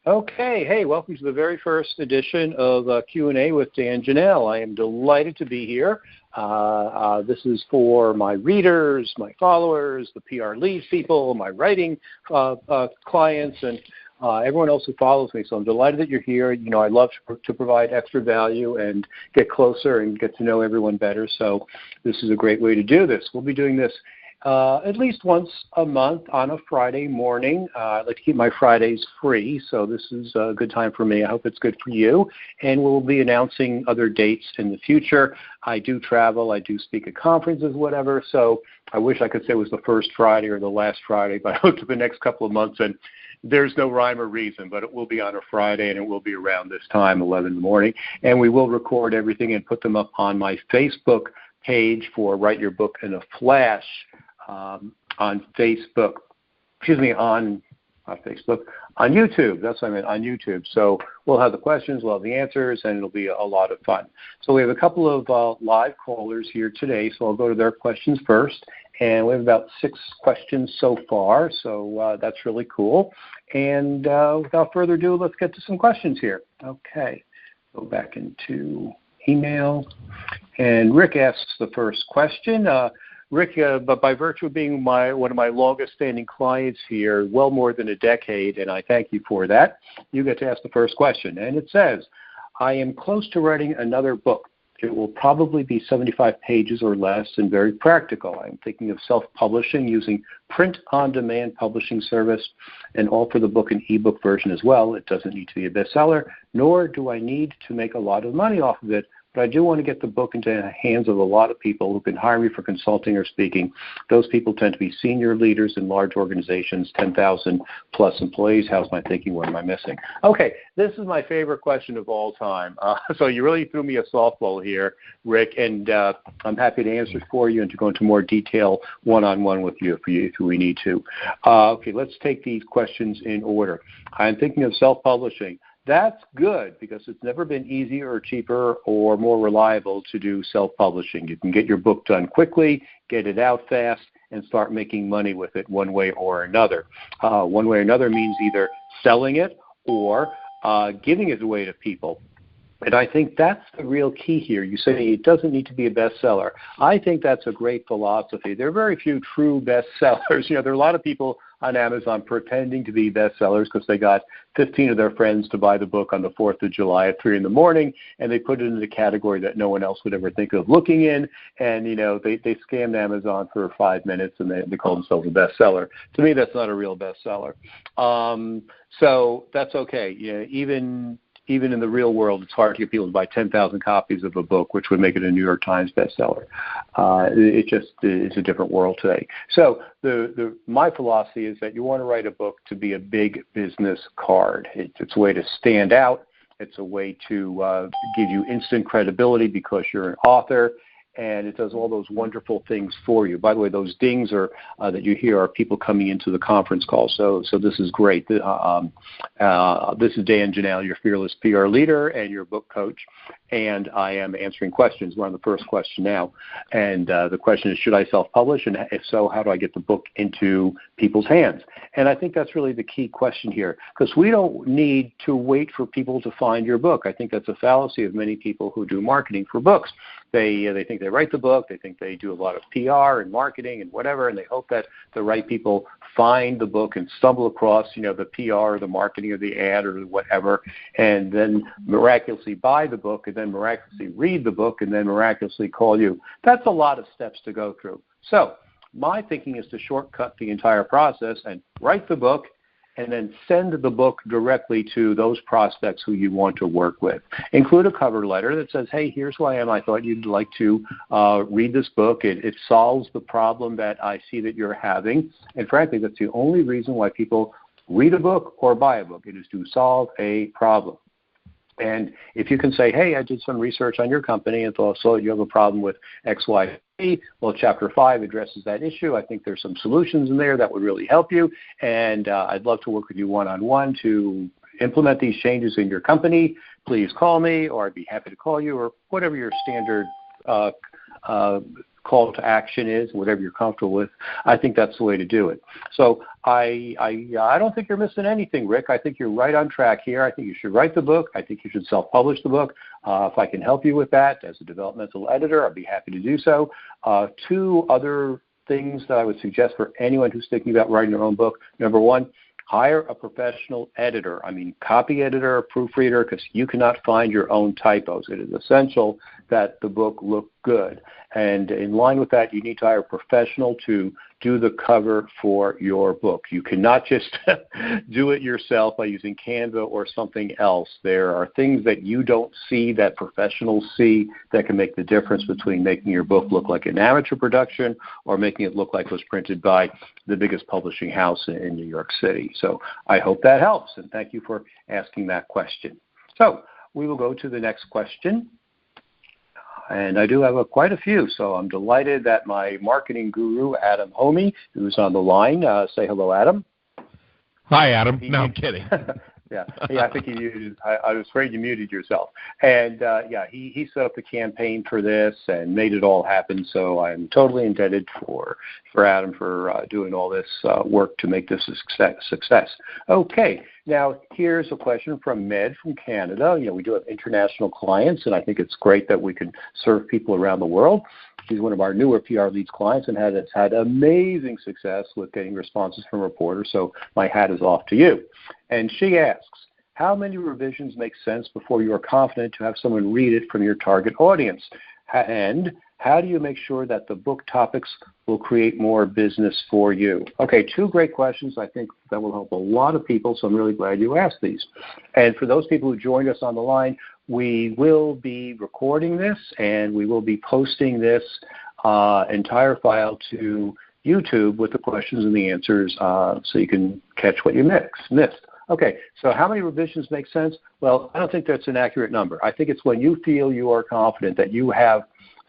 Okay, hey, welcome to the very first edition of Q&A with Dan Janal. I am delighted to be here. This is for my readers, my followers, the PR lead people, my writing clients, and everyone else who follows me. So I'm delighted that you're here. You know, I love to provide extra value and get closer and get to know everyone better. So this is a great way to do this. We'll be doing this at least once a month on a Friday morning. I like to keep my Fridays free, so this is a good time for me. I hope it's good for you. And we'll be announcing other dates in the future. I do travel. I do speak at conferences, whatever, so I wish I could say it was the first Friday or the last Friday, but I looked at the next couple of months, and there's no rhyme or reason, but it will be on a Friday, and it will be around this time, 11 in the morning. And we will record everything and put them up on my Facebook page for Write Your Book in a Flash. On Facebook, on YouTube. That's what I meant, on YouTube. So we'll have the questions, we'll have the answers, and it'll be a lot of fun. So we have a couple of live callers here today, so I'll go to their questions first. And we have about 6 questions so far, so that's really cool. And without further ado, let's get to some questions here. Okay, go back into email. And Rick asks the first question. Rick, but by virtue of being one of my longest-standing clients here, well more than a decade, and I thank you for that, you get to ask the first question. And it says, I am close to writing another book. It will probably be 75 pages or less and very practical. I'm thinking of self-publishing using print-on-demand publishing service and offer the book an ebook version as well. It doesn't need to be a bestseller, nor do I need to make a lot of money off of it. But I do want to get the book into the hands of a lot of people who can hire me for consulting or speaking. Those people tend to be senior leaders in large organizations, 10,000 plus employees. How's my thinking? What am I missing? Okay, this is my favorite question of all time. So you really threw me a softball here, Rick, and I'm happy to answer for you and to go into more detail one-on-one with you if we need to. Okay, let's take these questions in order. I'm thinking of self-publishing. That's good because it's never been easier or cheaper or more reliable to do self-publishing. You can get your book done quickly, get it out fast, and start making money with it one way or another. One way or another means either selling it or giving it away to people. And I think that's the real key here. You say it doesn't need to be a bestseller. I think that's a great philosophy. There are very few true bestsellers. You know, there are a lot of people on Amazon pretending to be bestsellers because they got 15 of their friends to buy the book on the 4th of July at 3 in the morning, and they put it in a category that no one else would ever think of looking in, and, you know, they scammed Amazon for 5 minutes, and they call themselves a bestseller. To me, that's not a real bestseller. So that's okay. You know, even in the real world, it's hard to get people to buy 10,000 copies of a book, which would make it a New York Times bestseller. It just is a different world today. So my philosophy is that you want to write a book to be a big business card. It's a way to stand out. It's a way to give you instant credibility because you're an author. And it does all those wonderful things for you. By the way, those dings that you hear are people coming into the conference call. So this is great. This is Dan Janal, your fearless PR leader and your book coach. And I am answering questions. We're on the first question now. And the question is, should I self-publish? And if so, how do I get the book into people's hands? And I think that's really the key question here, because we don't need to wait for people to find your book. I think that's a fallacy of many people who do marketing for books. They think they write the book, they think they do a lot of PR and marketing and whatever, and they hope that the right people find the book and stumble across, you know, the PR or the marketing or the ad or whatever, and then miraculously buy the book and then miraculously read the book and then miraculously call you. That's a lot of steps to go through. So my thinking is to shortcut the entire process and write the book and then send the book directly to those prospects who you want to work with. Include a cover letter that says, hey, here's who I am. I thought you'd like to read this book. It solves the problem that I see that you're having. And frankly, that's the only reason why people read a book or buy a book. It is to solve a problem. And if you can say, hey, I did some research on your company and thought, so you have a problem with X, Y, Z. Well, Chapter 5 addresses that issue. I think there's some solutions in there that would really help you. And I'd love to work with you one-on-one to implement these changes in your company. Please call me, or I'd be happy to call you, or whatever your standard call to action is, whatever you're comfortable with, I think that's the way to do it. So I don't think you're missing anything, Rick. I think you're right on track here. I think you should write the book. I think you should self-publish the book. If I can help you with that as a developmental editor, I'd be happy to do so. Two other things that I would suggest for anyone who's thinking about writing their own book. Number one, hire a professional editor. I mean, copy editor, proofreader, because you cannot find your own typos. It is essential that the book look good. And in line with that, you need to hire a professional to do the cover for your book. You cannot just do it yourself by using Canva or something else. There are things that you don't see that professionals see that can make the difference between making your book look like an amateur production or making it look like it was printed by the biggest publishing house in New York City. So I hope that helps, and thank you for asking that question. So we will go to the next question. And I do have quite a few, so I'm delighted that my marketing guru, Adam Homey, who's on the line. Say hello, Adam. Hi, Adam. No, I'm kidding. Yeah, I think you muted. I was afraid you muted yourself. And, he set up the campaign for this and made it all happen, so I'm totally indebted for Adam for doing all this work to make this a success. Okay, now here's a question from Med from Canada. We do have international clients, and I think it's great that we can serve people around the world. She's one of our newer PR Leads clients and has had amazing success with getting responses from reporters, so my hat is off to you. And she asks, how many revisions make sense before you are confident to have someone read it from your target audience? And how do you make sure that the book topics will create more business for you? Okay, two great questions. I think that will help a lot of people, so I'm really glad you asked these. And for those people who joined us on the line, we will be recording this, and we will be posting this entire file to YouTube with the questions and the answers so you can catch what you missed. Okay, so how many revisions make sense? Well, I don't think that's an accurate number. I think it's when you feel you are confident that you have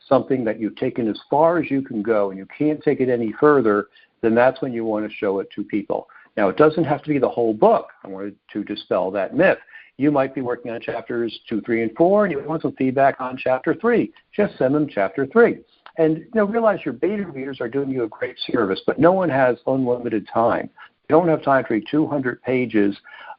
something that you've taken as far as you can go and you can't take it any further, then that's when you want to show it to people. Now, it doesn't have to be the whole book. I wanted to dispel that myth. You might be working on chapters 2, 3, and 4, and you want some feedback on chapter 3. Just send them chapter 3. And realize your beta readers are doing you a great service, but no one has unlimited time. You don't have time to read 200 pages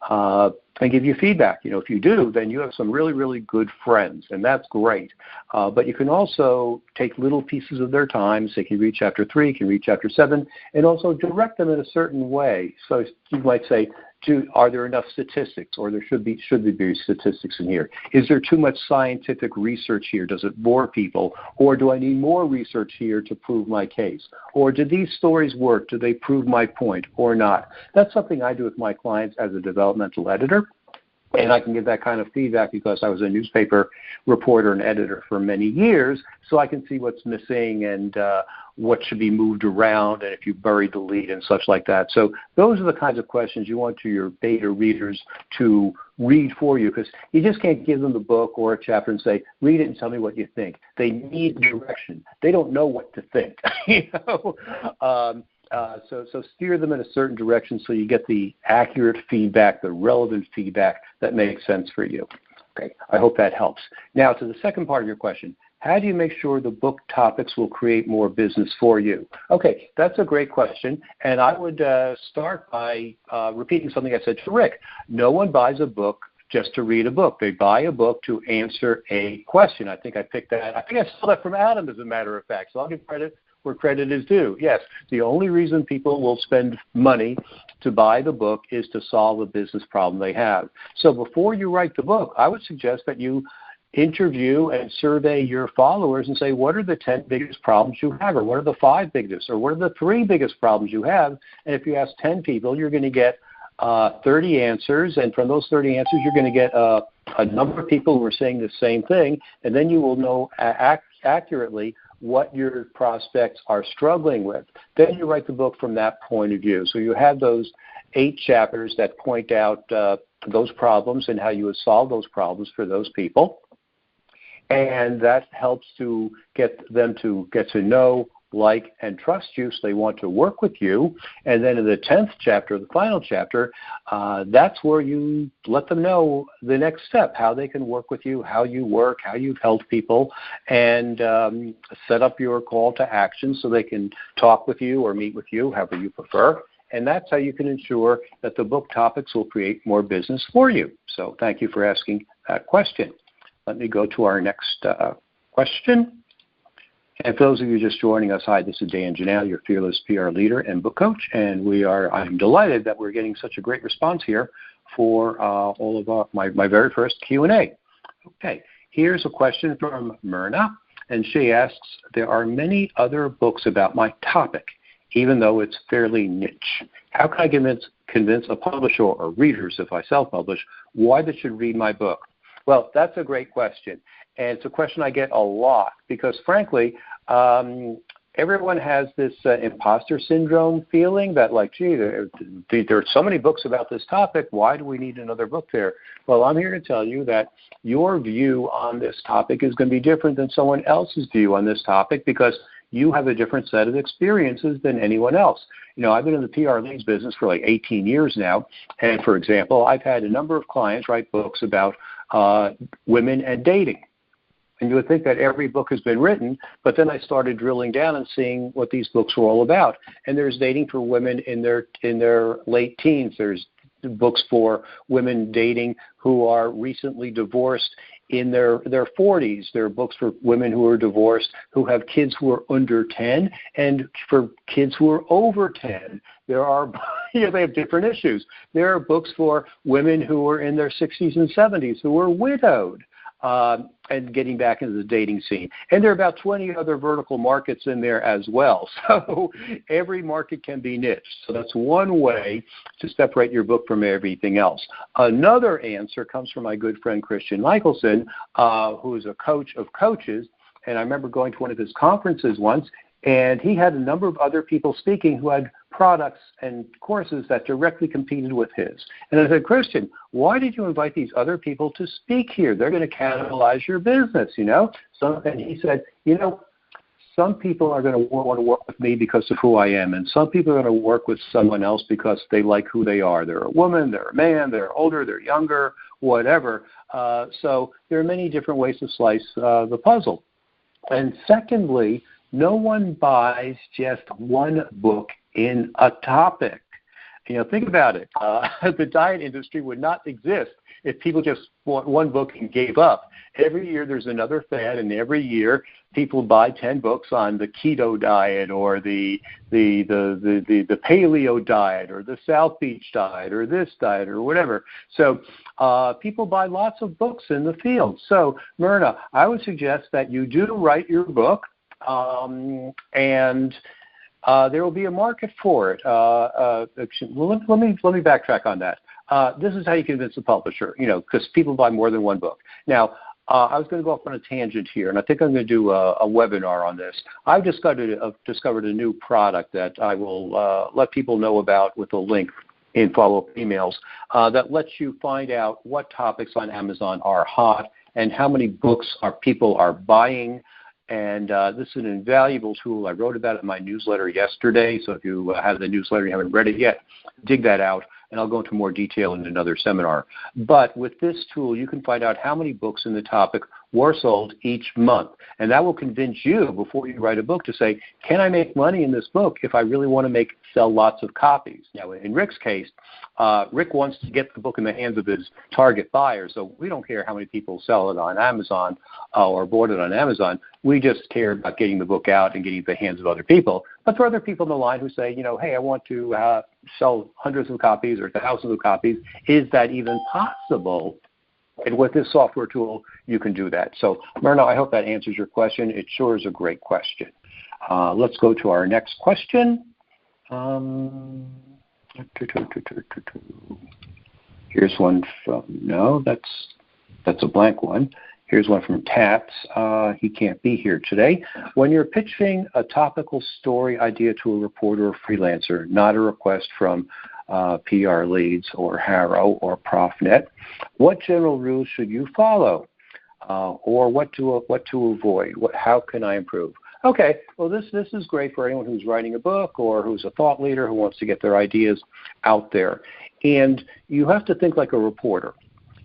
and give you feedback. If you do, then you have some really, really good friends, and that's great. But you can also take little pieces of their time. So you can read chapter 3, you can read chapter 7, and also direct them in a certain way. So you might say, are there enough statistics, or should there be statistics in here? Is there too much scientific research here? Does it bore people? Or do I need more research here to prove my case? Or do these stories work? Do they prove my point or not? That's something I do with my clients as a developmental editor. And I can give that kind of feedback because I was a newspaper reporter and editor for many years, so I can see what's missing and what should be moved around and if you buried the lead and such like that. So those are the kinds of questions you want your beta readers to read for you, because you just can't give them the book or a chapter and say, read it and tell me what you think. They need direction. They don't know what to think. So steer them in a certain direction so you get the accurate feedback, the relevant feedback that makes sense for you. Okay, I hope that helps. Now to the second part of your question, how do you make sure the book topics will create more business for you? Okay, that's a great question, and I would start by repeating something I said to Rick. No one buys a book just to read a book. They buy a book to answer a question. I think I picked that. I think I saw that from Adam, as a matter of fact, so I'll give credit where credit is due. Yes, the only reason people will spend money to buy the book is to solve a business problem they have. So before you write the book, I would suggest that you interview and survey your followers and say, what are the 10 biggest problems you have, or what are the 5 biggest, or what are the 3 biggest problems you have? And if you ask 10 people, you're going to get 30 answers, and from those 30 answers, you're going to get a number of people who are saying the same thing, and then you will know accurately what your prospects are struggling with. Then you write the book from that point of view. So you have those 8 chapters that point out those problems and how you would solve those problems for those people. And that helps to get them to get to know like, and trust you, so they want to work with you. And then in the 10th chapter, the final chapter, that's where you let them know the next step, how they can work with you, how you work, how you've helped people, and set up your call to action so they can talk with you or meet with you, however you prefer. And that's how you can ensure that the book topics will create more business for you. So thank you for asking that question. Let me go to our next question. And for those of you just joining us, hi, this is Dan Janal, your fearless PR leader and book coach. And I'm delighted that we're getting such a great response here for all of my very first Q&A. Okay, here's a question from Myrna. And she asks, there are many other books about my topic, even though it's fairly niche. How can I convince a publisher or readers, if I self-publish, why they should read my book? Well, that's a great question. And it's a question I get a lot because, frankly, everyone has this imposter syndrome feeling that, like, gee, there are so many books about this topic. Why do we need another book there? Well, I'm here to tell you that your view on this topic is going to be different than someone else's view on this topic because you have a different set of experiences than anyone else. You know, I've been in the PR leads business for like 18 years now. And, for example, I've had a number of clients write books about women and dating. And you would think that every book has been written, but then I started drilling down and seeing what these books were all about. And there's dating for women in their late teens. There's books for women dating who are recently divorced in their 40s. There are books for women who are divorced who have kids who are under 10, and for kids who are over 10. There are, they have different issues. There are books for women who are in their 60s and 70s who are widowed and getting back into the dating scene. And there are about 20 other vertical markets in there as well. So every market can be niched. So that's one way to separate your book from everything else. Another answer comes from my good friend Christian Michelson, who is a coach of coaches. And I remember going to one of his conferences once, and he had a number of other people speaking who had products and courses that directly competed with his. And I said, Christian, why did you invite these other people to speak here? They're going to cannibalize your business, you know? And he said, you know, some people are going to want to work with me because of who I am, and some people are going to work with someone else because they like who they are. They're a woman, they're a man, they're older, they're younger, whatever. So there are many different ways to slice the puzzle. And secondly, no one buys just one book in a topic. You know, think about it. The diet industry would not exist if people just bought one book and gave up. Every year there's another fad, and every year people buy 10 books on the keto diet or the paleo diet or the South Beach diet or this diet or whatever. So people buy lots of books in the field. So, Myrna, I would suggest that you do write your book. And there will be a market for it. Well, let me backtrack on that. This is how you convince a publisher, you know, because people buy more than one book. Now, I was going to go off on a tangent here, and I think I'm going to do a webinar on this. I've discovered a new product that I will let people know about with a link in follow-up emails that lets you find out what topics on Amazon are hot and how many books people are buying. And this is an invaluable tool. I wrote about it in my newsletter yesterday, so if you have the newsletter and you haven't read it yet, dig that out, and I'll go into more detail in another seminar. But with this tool, you can find out how many books in the topic were sold each month, and that will convince you, before you write a book, to say, can I make money in this book if I really want to sell lots of copies? Now, in Rick's case, Rick wants to get the book in the hands of his target buyers, so we don't care how many people sell it on Amazon or bought it on Amazon. We just care about getting the book out and getting it in the hands of other people. But there are other people in the line who say, you know, hey, I want to sell hundreds of copies or thousands of copies. Is that even possible? And with this software tool, you can do that. So, Myrna, I hope that answers your question. It sure is a great question. Let's go to our next question. Here's one from, no, that's a blank one. Here's one from Tats. He can't be here today. When you're pitching a topical story idea to a reporter or freelancer, not a request from PR Leads or Harrow or ProfNet, what general rules should you follow, or what to avoid? How can I improve? Okay, well, this is great for anyone who's writing a book or who's a thought leader who wants to get their ideas out there. And you have to think like a reporter.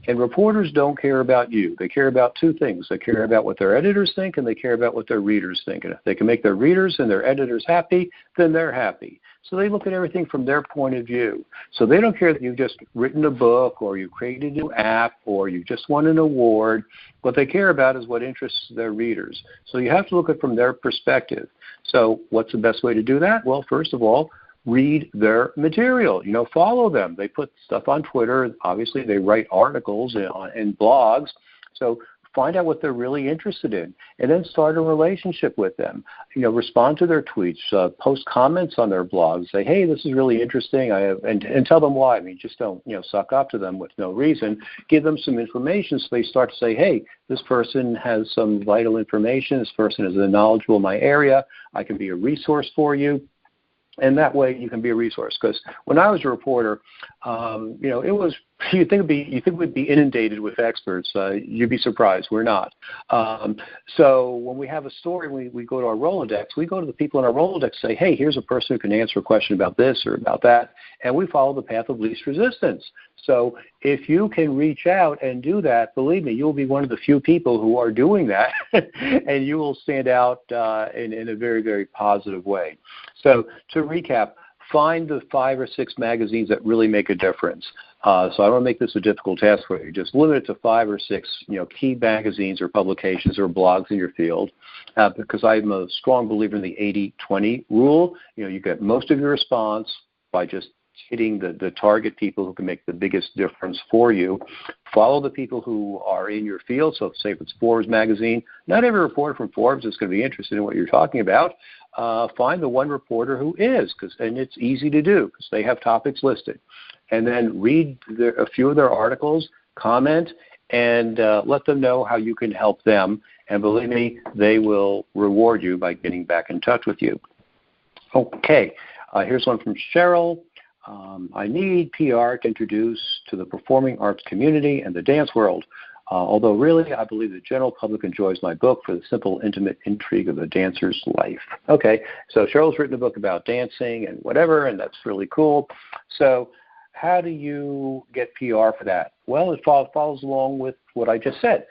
And reporters don't care about you. They care about two things. They care about what their editors think, and they care about what their readers think. And if they can make their readers and their editors happy, then they're happy. So they look at everything from their point of view. So they don't care that you've just written a book or you created a new app or you just won an award. What they care about is what interests their readers. So you have to look at it from their perspective. So what's the best way to do that? Well, first of all, read their material. Follow them. They put stuff on Twitter. Obviously, they write articles and blogs. So find out what they're really interested in, and then start a relationship with them. Respond to their tweets, post comments on their blogs. Say, hey, this is really interesting. And tell them why. Just don't suck up to them with no reason. Give them some information so they start to say, hey, this person has some vital information. This person is knowledgeable in my area. I can be a resource for you. And that way you can be a resource. Because when I was a reporter, it was you think we'd be inundated with experts. You'd be surprised. We're not. So when we have a story, we go to our Rolodex. We go to the people in our Rolodex, say, hey, here's a person who can answer a question about this or about that, and we follow the path of least resistance. So if you can reach out and do that, believe me, you'll be one of the few people who are doing that, and you will stand out in a very, very positive way. So to recap, find the 5 or 6 magazines that really make a difference. So I don't want to make this a difficult task for you. Just limit it to 5 or 6, key magazines or publications or blogs in your field, because I'm a strong believer in the 80-20 rule. You get most of your response by just hitting the target people who can make the biggest difference for you. Follow the people who are in your field. So say if it's Forbes magazine, not every reporter from Forbes is going to be interested in what you're talking about. Find the one reporter who is, and it's easy to do because they have topics listed. And then read a few of their articles, comment, and let them know how you can help them. And believe me, they will reward you by getting back in touch with you. Okay, here's one from Cheryl. I need PR to introduce to the performing arts community and the dance world. Although really, I believe the general public enjoys my book for the simple, intimate intrigue of a dancer's life. Okay, so Cheryl's written a book about dancing and whatever, and that's really cool. So how do you get PR for that? Well, it follows along with what I just said.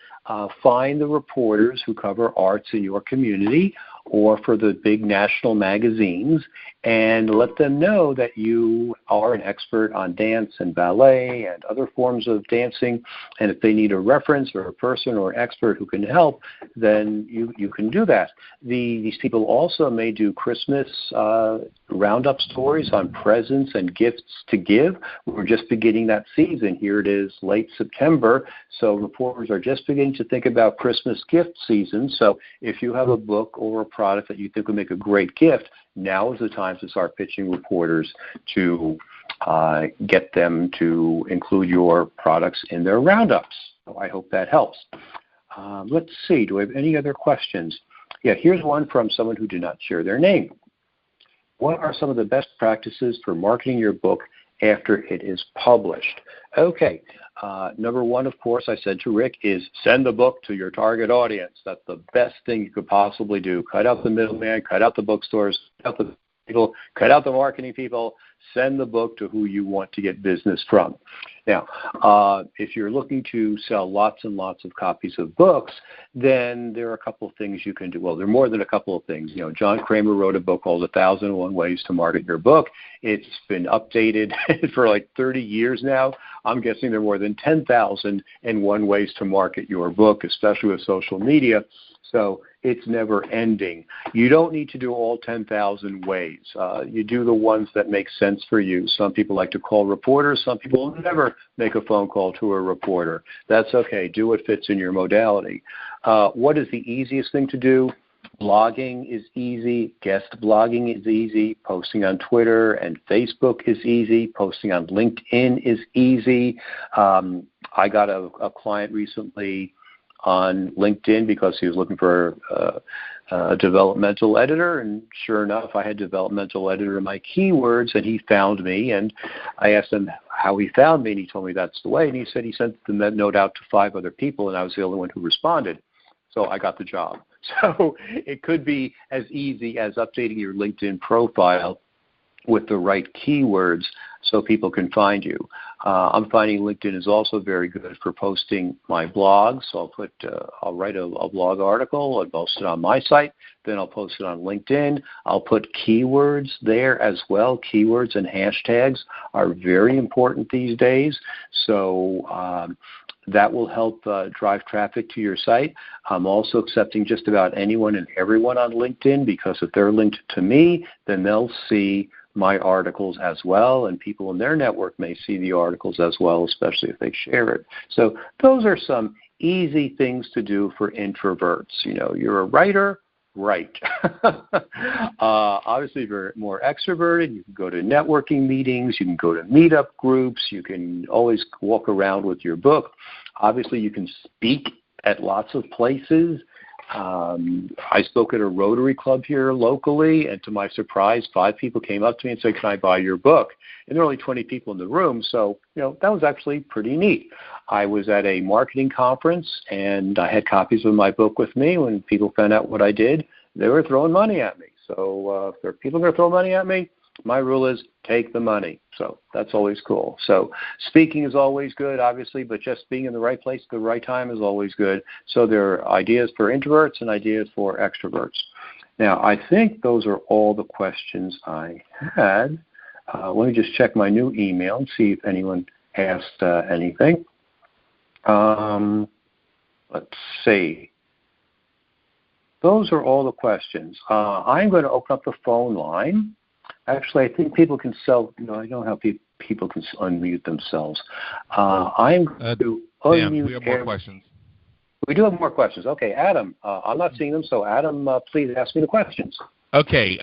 Find the reporters who cover arts in your community or for the big national magazines, and let them know that you are an expert on dance and ballet and other forms of dancing. And if they need a reference or a person or expert who can help, then you can do that. These people also may do Christmas roundup stories on presents and gifts to give. We're just beginning that season. Here it is late September, so reporters are just beginning to think about Christmas gift season. So if you have a book or a product that you think would make a great gift, now is the time to start pitching reporters to get them to include your products in their roundups. So I hope that helps. Let's see, do we have any other questions? Yeah, here's one from someone who did not share their name. What are some of the best practices for marketing your book after it is published? Okay, number one, of course, I said to Rick, is send the book to your target audience. That's the best thing you could possibly do. Cut out the middleman, cut out the bookstores, cut out the people, cut out the marketing people. Send the book to who you want to get business from. Now, if you're looking to sell lots and lots of copies of books, then there are a couple of things you can do. Well, there are more than a couple of things. John Kramer wrote a book called 1,001 Ways to Market Your Book. It's been updated for like 30 years now. I'm guessing there are more than 10,001 ways to market your book, especially with social media. So it's never ending. You don't need to do all 10,000 ways. You do the ones that make sense for you. Some people like to call reporters. Some people will never make a phone call to a reporter. That's okay. Do what fits in your modality. What is the easiest thing to do? Blogging is easy. Guest blogging is easy. Posting on Twitter and Facebook is easy. Posting on LinkedIn is easy. I got a client recently on LinkedIn because he was looking for a developmental editor, and sure enough, I had developmental editor in my keywords, and he found me, and I asked him how he found me, and he told me that's the way, and he said he sent the note out to 5 other people, and I was the only one who responded. So I got the job. So it could be as easy as updating your LinkedIn profile with the right keywords so people can find you. I'm finding LinkedIn is also very good for posting my blog. So I'll write a blog article and post it on my site. Then I'll post it on LinkedIn. I'll put keywords there as well. Keywords and hashtags are very important these days. So that will help drive traffic to your site. I'm also accepting just about anyone and everyone on LinkedIn, because if they're linked to me, then they'll see my articles as well, and people in their network may see the articles as well, especially if they share it. So those are some easy things to do for introverts. You're a writer, write. Obviously, if you're more extroverted, you can go to networking meetings, you can go to meetup groups, you can always walk around with your book. Obviously, you can speak at lots of places. I spoke at a Rotary Club here locally, and to my surprise, 5 people came up to me and said, "Can I buy your book?" And there were only 20 people in the room, so that was actually pretty neat. I was at a marketing conference, and I had copies of my book with me. When people found out what I did, they were throwing money at me. So if there are people going to throw money at me, my rule is take the money. So that's always cool. So speaking is always good, obviously, but just being in the right place at the right time is always good. So there are ideas for introverts and ideas for extroverts. Now, I think those are all the questions I had. Let me just check my new email and see if anyone asked anything. Let's see. Those are all the questions. I'm going to open up the phone line. Actually, I think people can I don't know how people can unmute themselves. I'm going to unmute. We have more questions. We do have more questions. Okay, Adam, I'm not seeing them, so Adam, please ask me the questions. Okay,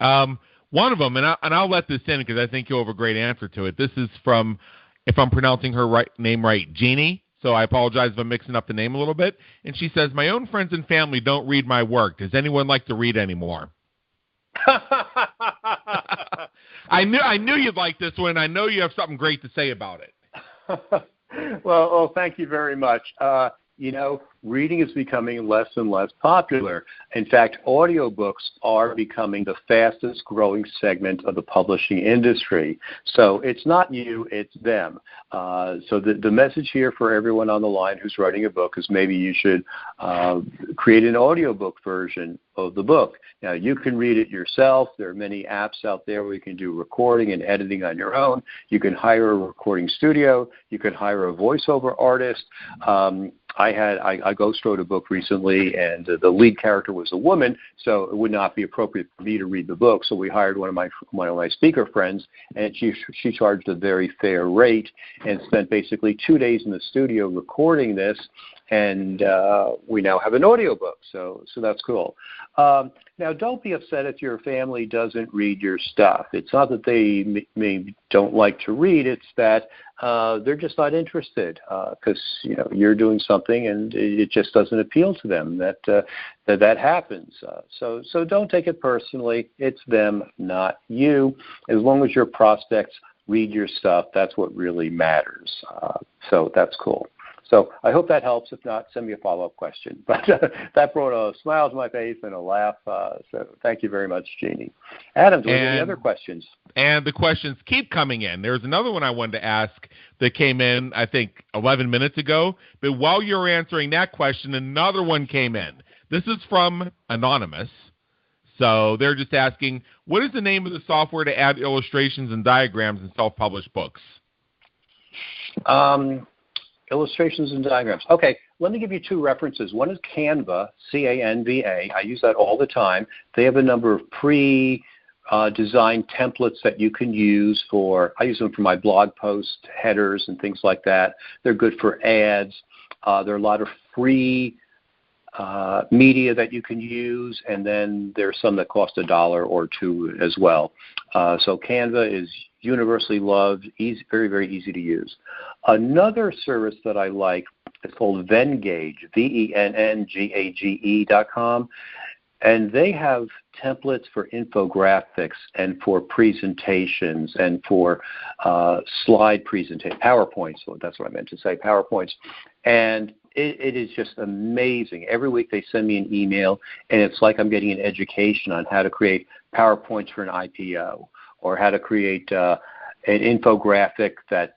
one of them, and I'll let this in because I think you'll have a great answer to it. This is from, if I'm pronouncing her name right, Jeannie. So I apologize if I'm mixing up the name a little bit. And she says, "My own friends and family don't read my work. Does anyone like to read anymore?" I knew you'd like this one. I know you have something great to say about it. Well, thank you very much. Reading is becoming less and less popular. In fact, audiobooks are becoming the fastest growing segment of the publishing industry. So it's not you, it's them. So the message here for everyone on the line who's writing a book is maybe you should create an audiobook version of the book. Now, you can read it yourself. There are many apps out there where you can do recording and editing on your own. You can hire a recording studio. You can hire a voiceover artist. I ghost wrote a book recently, and the lead character was a woman, so it would not be appropriate for me to read the book. So we hired one of my speaker friends, and she charged a very fair rate, and spent basically 2 days in the studio recording this, and we now have an audiobook. So that's cool. Now, don't be upset if your family doesn't read your stuff. It's not that they don't like to read. It's that they're just not interested because you're doing something and it just doesn't appeal to them. That happens. So don't take it personally. It's them, not you. As long as your prospects read your stuff, that's what really matters. So that's cool. So I hope that helps. If not, send me a follow-up question. But that brought a smile to my face and a laugh. So thank you very much, Jeannie. Adam, do we have any other questions? And the questions keep coming in. There's another one I wanted to ask that came in, I think, 11 minutes ago. But while you're answering that question, another one came in. This is from Anonymous. So they're just asking, what is the name of the software to add illustrations and diagrams in self-published books? Illustrations and diagrams. Okay, let me give you 2 references. One is Canva, C-A-N-V-A. I use that all the time. They have a number of pre-designed templates that you can use I use them for my blog post headers and things like that. They're good for ads. There are a lot of free media that you can use, and then there's some that cost $1 or $2 as well. So Canva is universally loved, very, very easy to use. Another service that I like is called Vengage, VENNGAGE.com. and they have templates for infographics and for presentations and for slide presentation, PowerPoints. So that's what I meant to say, PowerPoints. And it is just amazing. Every week they send me an email, and it's like I'm getting an education on how to create PowerPoints for an IPO, or how to create an infographic that,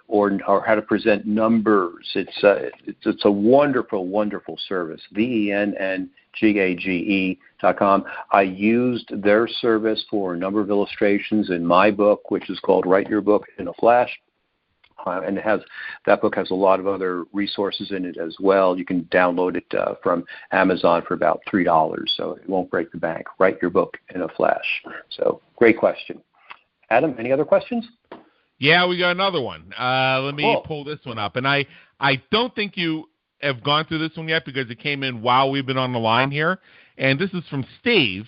or how to present numbers. It's a wonderful, wonderful service. VENNGAGE.com. I used their service for a number of illustrations in my book, which is called Write Your Book in a Flash. And that book has a lot of other resources in it as well. You can download it from Amazon for about $3, so it won't break the bank. Write Your Book in a Flash. So great question. Adam, any other questions? Yeah, we got another one. Let me pull this one up. And I don't think you have gone through this one yet because it came in while we've been on the line here. And this is from Steve.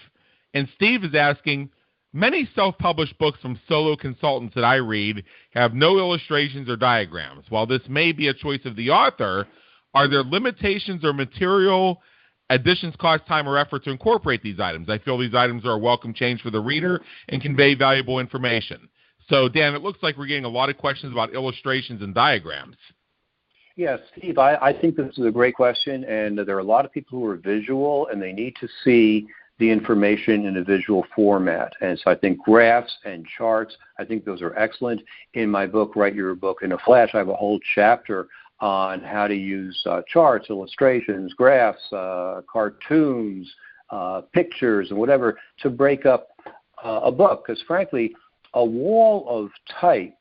And Steve is asking, many self-published books from solo consultants that I read have no illustrations or diagrams. While this may be a choice of the author, are there limitations or material additions cost time or effort to incorporate these items? I feel these items are a welcome change for the reader and convey valuable information. So, Dan, it looks like we're getting a lot of questions about illustrations and diagrams. Yes, Steve, I think this is a great question, and there are a lot of people who are visual, and they need to see the information in a visual format. And so I think graphs and charts, I think those are excellent. In my book, Write Your Book in a Flash, I have a whole chapter on how to use charts, illustrations, graphs, cartoons, pictures, and whatever to break up a book. Because frankly, a wall of type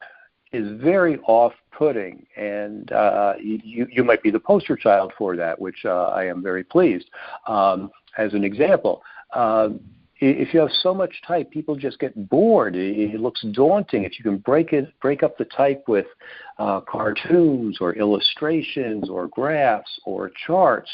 is very off-putting, and you might be the poster child for that, which I am very pleased. As an example, if you have so much type, people just get bored. It looks daunting. If you can break up the type with cartoons or illustrations or graphs or charts,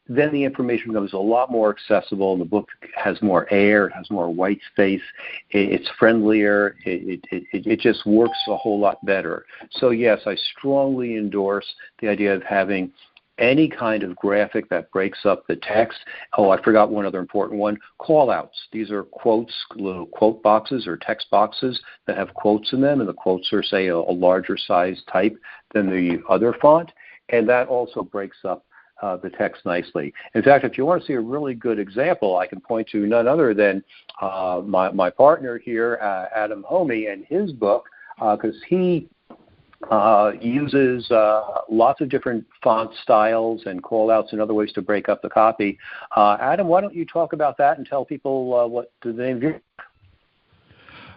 then the information becomes a lot more accessible. The book has more air. It has more white space. It's friendlier. It just works a whole lot better. So yes, I strongly endorse the idea of having any kind of graphic that breaks up the text. Oh, I forgot one other important one, call-outs. These are quotes, little quote boxes or text boxes that have quotes in them, and the quotes are, say, a larger size type than the other font, and that also breaks up the text nicely. In fact, if you want to see a really good example, I can point to none other than my partner here, Adam Homey, and his book, because he uses lots of different font styles and call-outs and other ways to break up the copy. Adam, why don't you talk about that and tell people what the name of your book?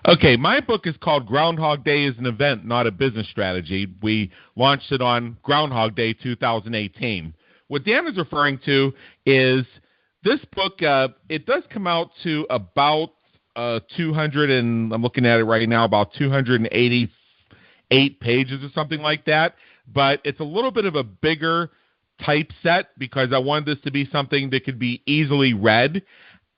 Okay, my book is called Groundhog Day is an Event, Not a Business Strategy. We launched it on Groundhog Day 2018. What Dan is referring to is this book, it does come out to about 200, and I'm looking at it right now, about 288 pages or something like that, but it's a little bit of a bigger typeset because I wanted this to be something that could be easily read.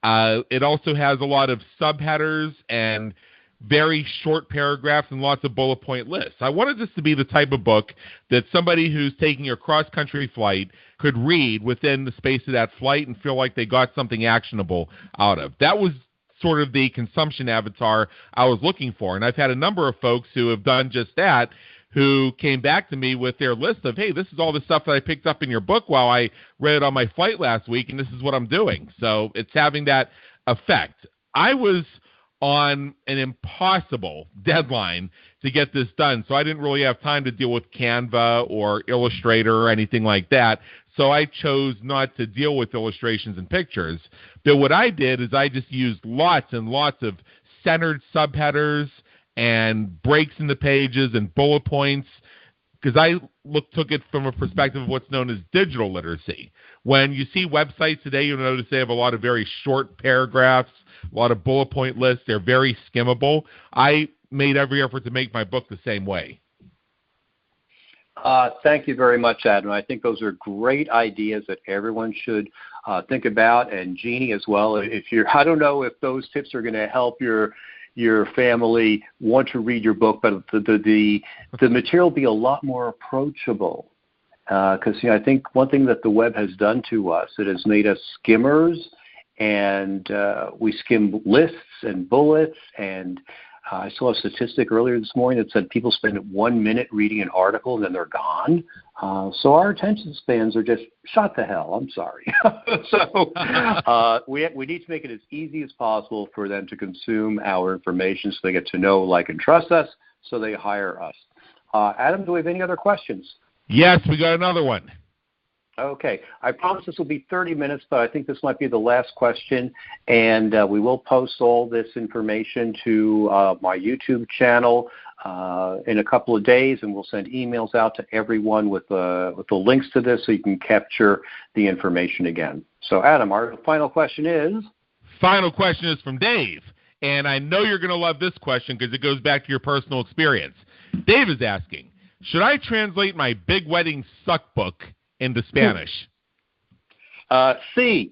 It also has a lot of subheaders and very short paragraphs and lots of bullet point lists. I wanted this to be the type of book that somebody who's taking a cross-country flight could read within the space of that flight and feel like they got something actionable out of. That was sort of the consumption avatar I was looking for. And I've had a number of folks who have done just that, who came back to me with their list of, hey, this is all the stuff that I picked up in your book while I read it on my flight last week, and this is what I'm doing. So it's having that effect. I was on an impossible deadline to get this done, so I didn't really have time to deal with Canva or Illustrator or anything like that. So I chose not to deal with illustrations and pictures. But what I did is I just used lots and lots of centered subheaders and breaks in the pages and bullet points, because I took it from a perspective of what's known as digital literacy. When you see websites today, you'll notice they have a lot of very short paragraphs, a lot of bullet point lists. They're very skimmable. I made every effort to make my book the same way. Thank you very much, Adam. I think those are great ideas that everyone should think about, and Jeannie as well. I don't know if those tips are going to help your family want to read your book, but the material will be a lot more approachable. Because I think one thing that the web has done to us, it has made us skimmers, and we skim lists and bullets. And I saw a statistic earlier this morning that said people spend 1 minute reading an article and then they're gone. So our attention spans are just shut the hell. I'm sorry. So we need to make it as easy as possible for them to consume our information so they get to know, like, and trust us, so they hire us. Adam, do we have any other questions? Yes, we got another one. Okay. I promise this will be 30 minutes, but I think this might be the last question, and we will post all this information to my YouTube channel in a couple of days, and we'll send emails out to everyone with the links to this so you can capture the information again. So, Adam, our final question is? Final question is from Dave, and I know you're going to love this question because it goes back to your personal experience. Dave is asking, should I translate my Big Wedding Suck book into Spanish? C.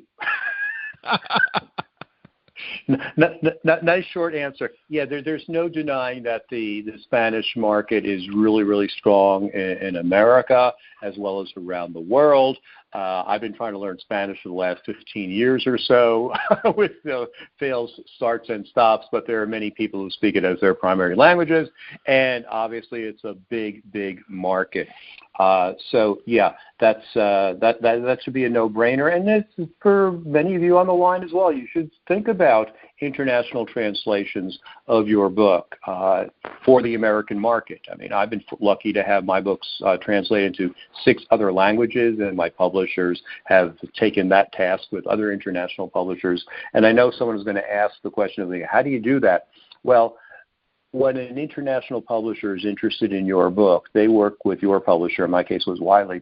Nice short answer. Yeah, there's no denying that the Spanish market is really, really strong in America as well as around the world. I've been trying to learn Spanish for the last 15 years or so with fails, starts, and stops, but there are many people who speak it as their primary languages, and obviously it's a big, big market. So, yeah, that should be a no-brainer, and it's for many of you on the line as well. You should think about international translations of your book for the American market. I mean, I've been lucky to have my books translated into 6 other languages, and my publishers have taken that task with other international publishers. And I know someone is going to ask the question of, how do you do that? Well, when an international publisher is interested in your book, they work with your publisher. In my case, it was Wiley,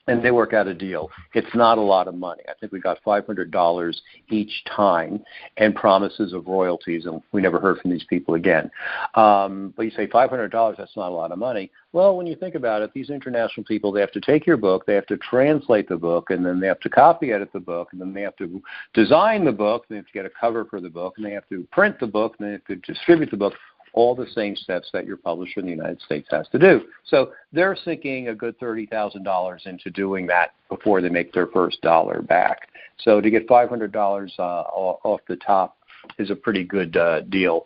and they work out a deal. It's not a lot of money. I think we got $500 each time and promises of royalties, and we never heard from these people again. But you say $500, that's not a lot of money. Well, when you think about it, these international people, they have to take your book, they have to translate the book, and then they have to copy edit the book, and then they have to design the book, they have to get a cover for the book, and they have to print the book, and they have to distribute the book. All the same steps that your publisher in the United States has to do. So they're sinking a good $30,000 into doing that before they make their first dollar back. So to get $500 off the top is a pretty good deal.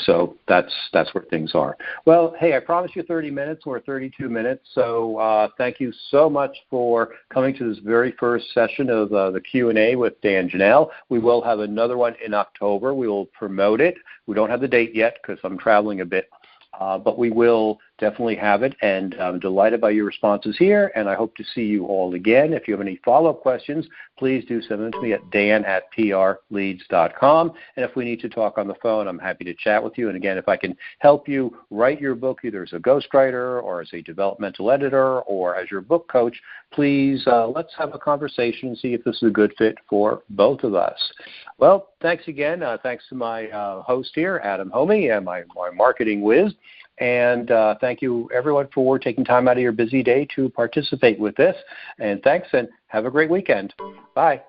So that's where things are. Well, hey, I promised you 30 minutes. We're 32 minutes. So thank you so much for coming to this very first session of the Q&A with Dan Janal. We will have another one in October. We will promote it. We don't have the date yet because I'm traveling a bit. But we will definitely have it, and I'm delighted by your responses here, and I hope to see you all again. If you have any follow-up questions, please do send them to me at dan@prleads.com, and if we need to talk on the phone, I'm happy to chat with you. And again, if I can help you write your book either as a ghostwriter or as a developmental editor or as your book coach, please let's have a conversation and see if this is a good fit for both of us. Well, thanks again. Thanks to my host here, Adam Homey, and my marketing whiz. And thank you, everyone, for taking time out of your busy day to participate with this. And thanks, and have a great weekend. Bye.